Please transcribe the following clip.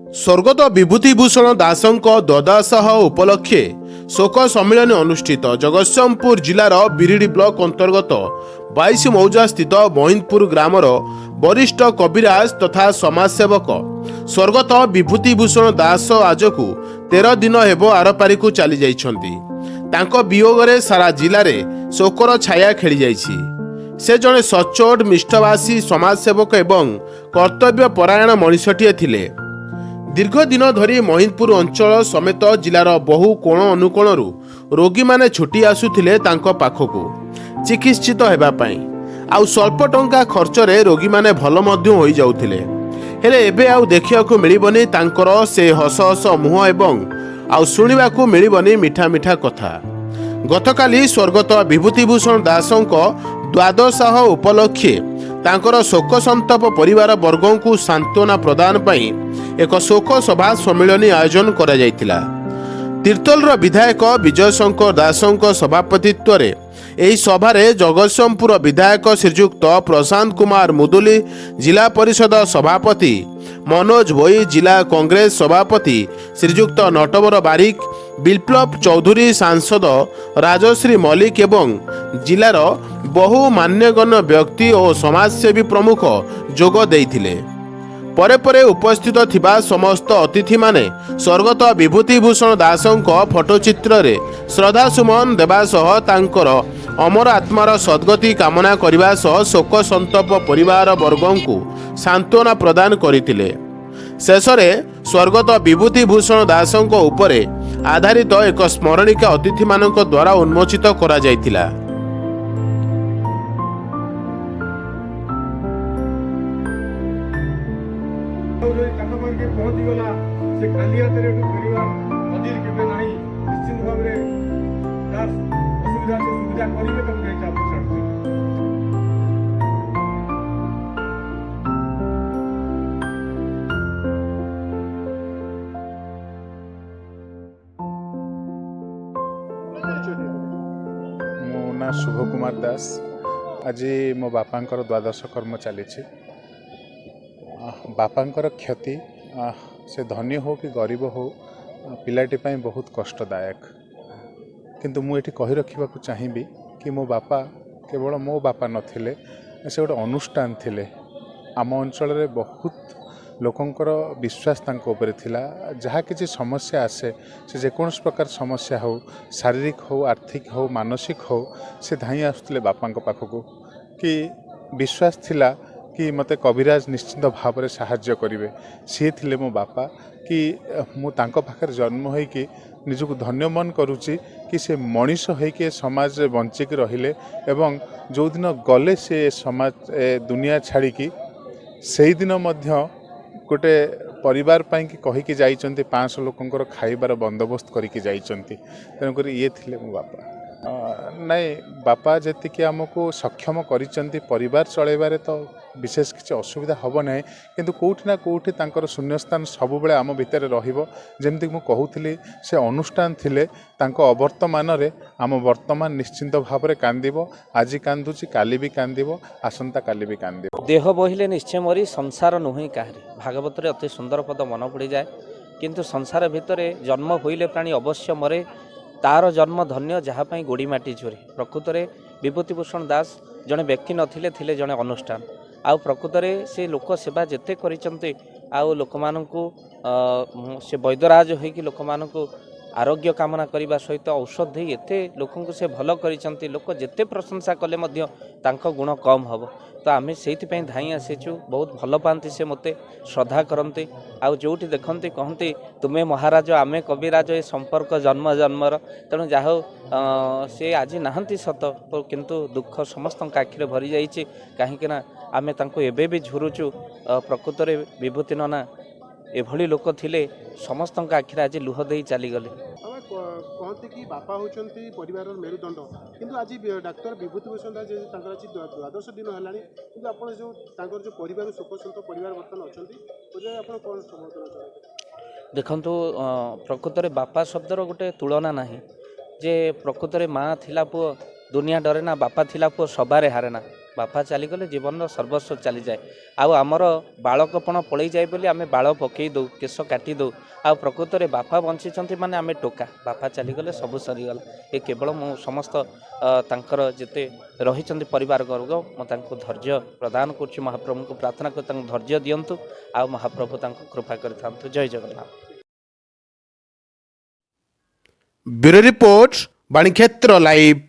स्वर्गत विभूतिभूषण दासଙ୍କ द्वादशाह उपलक्षे शोक सम्मिलन अनुष्ठित। जगतसिंहपुर जिलार बिरिडी ब्लॉक अंतर्गत 22 मौजा स्थित मोहिनपुर ग्रामर वरिष्ठ कविराज तथा समाजसेवक स्वर्गत विभूतिभूषण दास आजकू 13 दिन हेब आरपारी को चली जाइछंती। तांको वियोगरे सारा जिले में शोकर छाया खेली जाइछि। से जड़े सचोट मिष्टभाषी समाजसेवक एवं कर्तव्य परायण मनीषटीए थिले। दीर्घ दिन धरी मोहिनपुर अंचल समेत जिलार बहु कोण अनुकोणरू रोगी माने छुटी आसुथिले तांको पाखकू चिकित्सित हेबा पई। आउ स्वल्प टंका खर्च रे रोगी माने भल मध्य होई जाउथिले। हेले एबे आउ देखियाकू मिलिबनी तांकर से हस हस मुह एवं आउ सुनिबाकू मिलिबनी मिठा मिठा कथा। गतकाली स्वर्गत विभूतिभूषण दासଙ୍କ द्वादशाह उपलक्षे तांकर शोक संताप परिवार वर्गों को सांत्वना प्रदान पई एक शोक सभा सम्मेलन आयोजन करा जायतिला। तीर्तोलर विधायक विजय शंकर दासଙ୍କ सभापतित्व रे एही सभारे जगतसिंहपुर विधायक श्रीजुक्त प्रशांत कुमार मुदुली, जिला परिषद सभापति मनोज भोई, जिला कांग्रेस सभापति श्रीजुक्त नटवर बारिक, विप्लव चौधरी, सांसद राजश्री मल्लिक एवं जिलार बहु मान्यगण्य व्यक्ति और समाजसेवी प्रमुख जोग देइथिले। परे परे उपस्थित थिबा समस्त अतिथि माने स्वर्गत विभूतिभूषण दासଙ୍କ फोटोचित्र रे श्रद्धा सुमन देबा सह तांकर अमर आत्मार सद्गति कामना करिबा सह शोक संताप परिवार वर्गों को सांत्वना प्रदान करितिले। शेषरे स्वर्गत विभूतिभूषण दासଙ୍କ उपरे आधारित एक स्मरणिका अतिथि मानक द्वारा उन्मोचित करा जायतिला। पहुँचीगला से खाली हाथ में फेरवा अजीर केबे नहीं। निश्चित भाव में तार असुविधा से सुविधा करिवे तब कहीं चाप छाड़ते। मो ना शुभ कुमार दास। आज मो बापांकर द्वादश कर्म चली। बापांकर क्षति से धनी हो कि गरीब हो पिलाटी पाई बहुत कष्टदायक। किंतु मुझे कही रखा चाहिए कि मो बापा केवल मो बापा नथिले, से गोटे अनुष्ठान थिले। आम अंचल रे बहुत लोकंकर विश्वास तांको ऊपर थिला। जहाँ किसी समस्या आसे से जेकोस प्रकार समस्या हो, शारीरिक हो, आर्थिक हो, मानसिक हो, से धाई आसुले बापा पाखक कि विश्वास थिला कि मते कविराज निश्चित भाव में साहाय्य करेंगे। सी थिले मो बापा कि मु तांको पाखरे जन्म हो कि निजको धन्य मन करुच्ची कि से मनीष होइके समाज बंचिक रहिले एवं जो दिन गले से समाज दुनिया छाड़ी से दिन मध्य गोटे परिवार पाई कि कहीकि जाइचंती 500 लोकंकर खाइबार बंदोबस्त करिकि जाइचंती। तेणुक ये थिले मो बापा। नहीं बापा जी आमको सक्षम करिचंती परिवार चलैबारे तो विशेष किसी असुविधा हम ना, किंतु कोठी ना कोठी तांकर शून्यस्थान सब बेले आम भितर रहिबो। जेमति मु कहूथिली से अनुष्ठान थिले तांको अवर्तमान रे आम वर्तमान निश्चिंत भाव में कांदिबो। आज कांदुची काली भी कांदिबो, आसंता काली भी कांदिबो। देह बहिले निश्चय मरी संसार नुहि काहरी। भागवत रे अति सुंदर पद मन पड़ी जाए। किंतु संसार भितर जन्म होइले प्राणी अवश्य मरे, तार जन्म धन्य जहाँपाई गोड़ी माटी चोरी। प्रकृत में विभूतिभूषण दास जड़े व्यक्ति नथिले, थिले जड़े अनुष्ठान। आउ प्रकृत में से लोक सेवा जेते करिसंते, आउ लोक मानकु से वैद्यराज होइकि लोक मानकु आरोग्य कामना करने सहित औषध दे एते लोक से भल करिसंते। लोक जेते प्रशंसा कले मध्य तांको गुण कम हम। तो आम से धाई आसीचु। बहुत भल पाती से मते श्रद्धा करते। आउ जोटी देखते कहते तुम्हें महाराज आमे कविराज, ये संपर्क जन्म जन्मर। तेणु जाहो से आज नहांती सत, किंतु दुख समस्त आखिरे भरी जाइए। कहीं आमे तांको एबे भी झुरुचु। प्रकृत में विभूति नना एभली लोक थिले, समस्त आखिरे आज लुह दे चलीगले। कहते कि बापा होचंती परिवार मेरुदंड, किंतु आज डाक्टर विभूतिभूषण दास आज द्वादश दिन है, किंतु आप जो जो परिवार शोक संत परिवार बर्तमान अच्छा आप कौन समर्थन देखु। प्रकृत में बापा शब्दर गोटे तुलना ना जे प्रकृत में माँ थिला पुओ दुनिया डरे ना, बापा थिला पुओ सबारे हारे ना। ବାପା ଚାଲିଗଲେ ଜୀବନର ସର୍ବସ୍ୱ ଚାଲିଯାଏ। ଆଉ ଆମର ବାଳକପଣ ପଳେଇ ଯାଏ ବୋଲି ଆମେ ବାଳ ପକେଇ ଦେଉ, କେଶ କାଟି ଦେଉ। ଆଉ ପ୍ରକୃତରେ ବାପା ବଞ୍ଚିଛନ୍ତି ମାନେ ଆମେ ଟୋକା, ବାପା ଚାଲିଗଲେ ସବୁ ସରିଗଲା। ଏ କେବଳ ମୁଁ ସମସ୍ତ ତାଙ୍କର ଯେତେ ରହିଛନ୍ତି ପରିବାର ବର୍ଗ, ମୁଁ ତାଙ୍କୁ ଧୈର୍ଯ୍ୟ ପ୍ରଦାନ କରୁଛି। ମହାପ୍ରଭୁଙ୍କୁ ପ୍ରାର୍ଥନା କରି ତାଙ୍କୁ ଧୈର୍ଯ୍ୟ ଦିଅନ୍ତୁ, ଆଉ ମହାପ୍ରଭୁ ତାଙ୍କୁ କୃପା କରିଥାନ୍ତୁ। ଜୟ Jagannath. Bureau report Banikshetra live.